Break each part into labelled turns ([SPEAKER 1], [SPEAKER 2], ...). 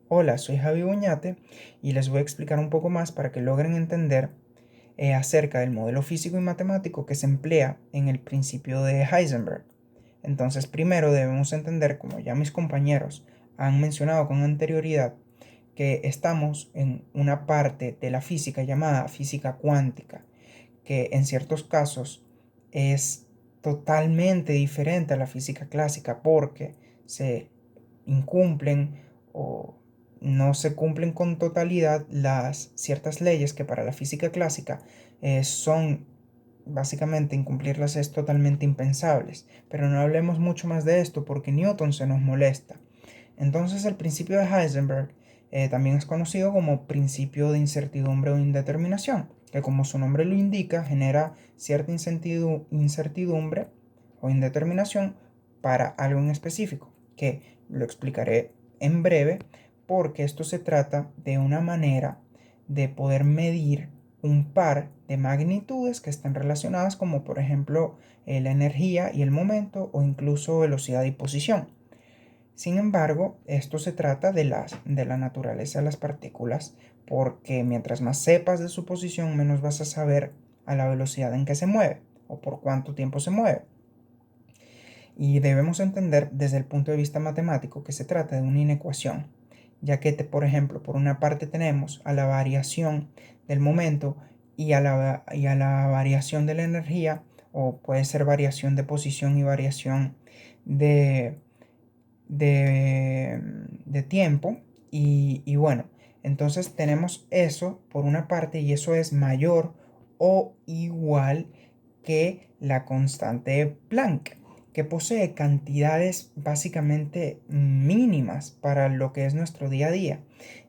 [SPEAKER 1] Hola, soy Javi Boñate y les voy a explicar un poco más para que logren entender acerca del modelo físico y matemático que se emplea en el principio de Heisenberg. Entonces, primero debemos entender, como ya mis compañeros han mencionado con anterioridad, que estamos en una parte de la física llamada física cuántica, que en ciertos casos es totalmente diferente a la física clásica porque se incumplen o no se cumplen con totalidad las ciertas leyes que para la física clásica son básicamente incumplirlas es totalmente impensables. Pero no hablemos mucho más de esto porque Newton se nos molesta. Entonces el principio de Heisenberg también es conocido como principio de incertidumbre o indeterminación, que como su nombre lo indica genera cierta incertidumbre o indeterminación para algo en específico, que lo explicaré en breve, porque esto se trata de una manera de poder medir un par de magnitudes que están relacionadas, como por ejemplo la energía y el momento, o incluso velocidad y posición. Sin embargo, esto se trata de la naturaleza de las partículas, porque mientras más sepas de su posición, menos vas a saber a la velocidad en que se mueve o por cuánto tiempo se mueve. Y debemos entender desde el punto de vista matemático que se trata de una inecuación, ya que, por ejemplo, por una parte tenemos a la variación del momento y a la variación de la energía, o puede ser variación de posición y variación de, de tiempo. Y bueno, entonces tenemos eso por una parte y eso es mayor o igual que la constante de Planck, que posee cantidades básicamente mínimas para lo que es nuestro día a día.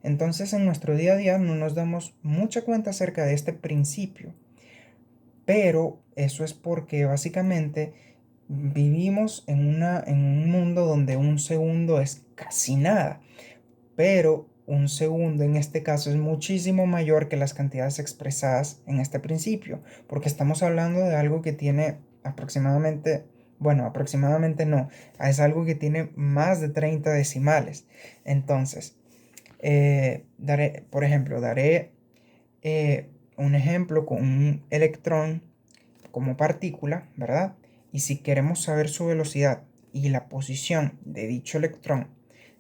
[SPEAKER 1] Entonces en nuestro día a día no nos damos mucha cuenta acerca de este principio, pero eso es porque básicamente vivimos en un mundo donde un segundo es casi nada, pero un segundo en este caso es muchísimo mayor que las cantidades expresadas en este principio, porque estamos hablando de algo que tiene aproximadamente, bueno, aproximadamente no, es algo que tiene más de 30 decimales. Entonces, por ejemplo, daré un ejemplo con un electrón como partícula, ¿verdad? Y si queremos saber su velocidad y la posición de dicho electrón,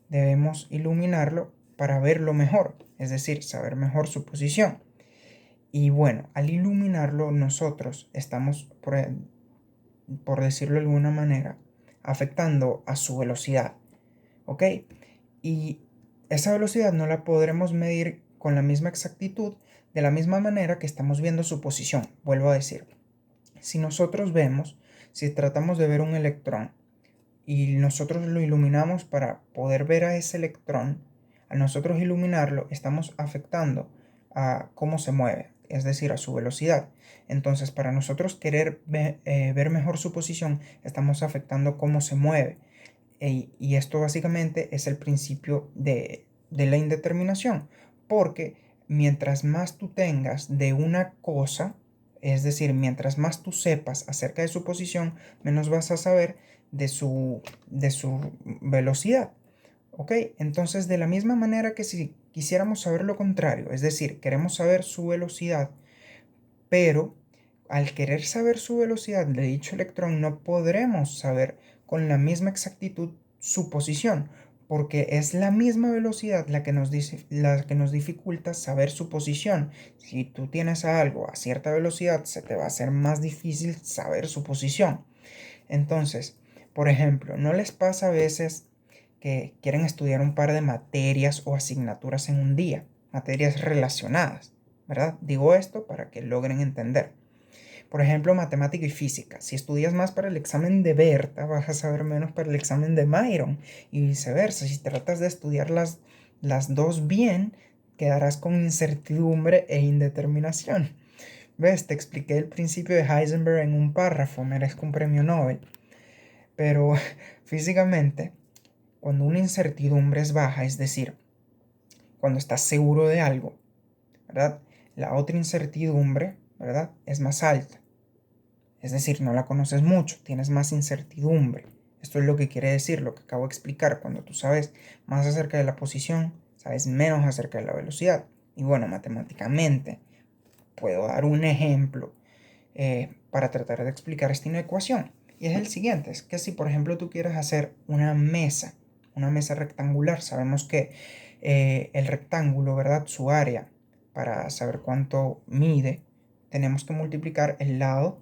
[SPEAKER 1] debemos iluminarlo para verlo mejor, es decir, saber mejor su posición. Y bueno, al iluminarlo nosotros estamos, por decirlo de alguna manera, afectando a su velocidad, ¿ok? Y esa velocidad no la podremos medir con la misma exactitud de la misma manera que estamos viendo su posición. Vuelvo a decir, si nosotros vemos, si tratamos de ver un electrón y nosotros lo iluminamos para poder ver a ese electrón, al nosotros iluminarlo, estamos afectando a cómo se mueve, es decir, a su velocidad. Entonces, para nosotros querer ver mejor su posición, estamos afectando cómo se mueve. Y esto básicamente es el principio de la indeterminación, porque mientras más tú tengas de una cosa, es decir, mientras más tú sepas acerca de su posición, menos vas a saber de su velocidad. ¿Ok? Entonces, de la misma manera que si quisiéramos saber lo contrario, es decir, queremos saber su velocidad, pero al querer saber su velocidad de dicho electrón, no podremos saber con la misma exactitud su posición, porque es la misma velocidad la que la que nos dificulta saber su posición. Si tú tienes a algo a cierta velocidad, se te va a hacer más difícil saber su posición. Entonces, por ejemplo, ¿no les pasa a veces que quieren estudiar un par de materias o asignaturas en un día, materias relacionadas, ¿verdad? Digo esto para que logren entender. Por ejemplo, matemática y física. Si estudias más para el examen de Berta, vas a saber menos para el examen de Myron y viceversa. Si tratas de estudiar las dos bien, quedarás con incertidumbre e indeterminación. ¿Ves? Te expliqué el principio de Heisenberg en un párrafo, merezco un premio Nobel. Pero físicamente, cuando una incertidumbre es baja, es decir, cuando estás seguro de algo, ¿verdad? La otra incertidumbre, ¿verdad? Es más alta. Es decir, no la conoces mucho, tienes más incertidumbre. Esto es lo que quiere decir, lo que acabo de explicar. Cuando tú sabes más acerca de la posición, sabes menos acerca de la velocidad. Y bueno, matemáticamente puedo dar un ejemplo para tratar de explicar esta inecuación. Y es el siguiente, es que si por ejemplo tú quieres hacer una mesa rectangular, sabemos que el rectángulo, ¿verdad? Su área, para saber cuánto mide, tenemos que multiplicar el lado,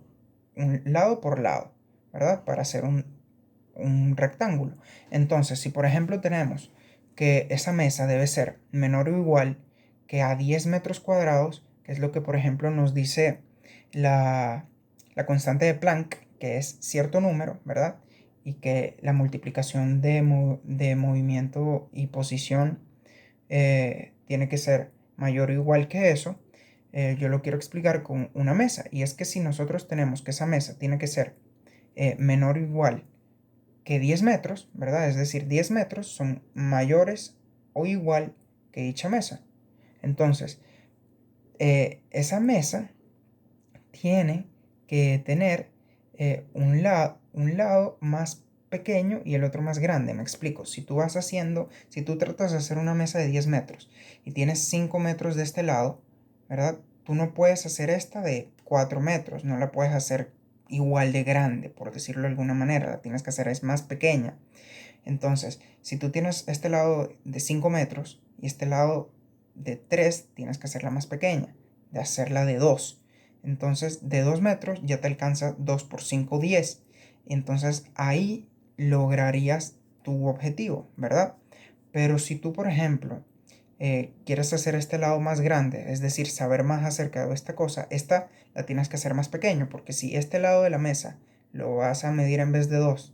[SPEAKER 1] un lado por lado, ¿verdad? Para hacer un rectángulo. Entonces, si por ejemplo tenemos que esa mesa debe ser menor o igual que a 10 metros cuadrados, que es lo que por ejemplo nos dice la constante de Planck, que es cierto número, ¿verdad? Y que la multiplicación de movimiento y posición tiene que ser mayor o igual que eso. Yo lo quiero explicar con una mesa, y es que si nosotros tenemos que esa mesa tiene que ser menor o igual que 10 metros, ¿verdad? Es decir, 10 metros son mayores o igual que dicha mesa. Entonces, esa mesa tiene que tener un lado más pequeño y el otro más grande. Me explico. Si tú tratas de hacer una mesa de 10 metros y tienes 5 metros de este lado, ¿verdad? Tú no puedes hacer esta de 4 metros, no la puedes hacer igual de grande, por decirlo de alguna manera, la tienes que hacer es más pequeña. Entonces, si tú tienes este lado de 5 metros y este lado de 3, tienes que hacerla más pequeña, de hacerla de 2. Entonces, de 2 metros ya te alcanza 2 por 5, 10. Entonces, ahí lograrías tu objetivo, ¿verdad? Pero si tú, por ejemplo, quieres hacer este lado más grande, es decir, saber más acerca de esta cosa, esta la tienes que hacer más pequeño, porque si este lado de la mesa lo vas a medir en vez de 2,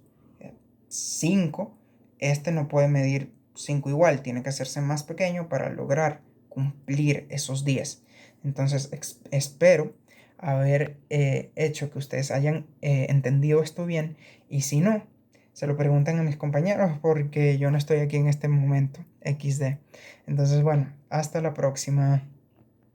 [SPEAKER 1] 5, este no puede medir 5 igual, tiene que hacerse más pequeño para lograr cumplir esos 10. Entonces, espero haber hecho que ustedes hayan entendido esto bien, y si no, se lo preguntan a mis compañeros porque yo no estoy aquí en este momento, XD. Entonces, bueno, hasta la próxima.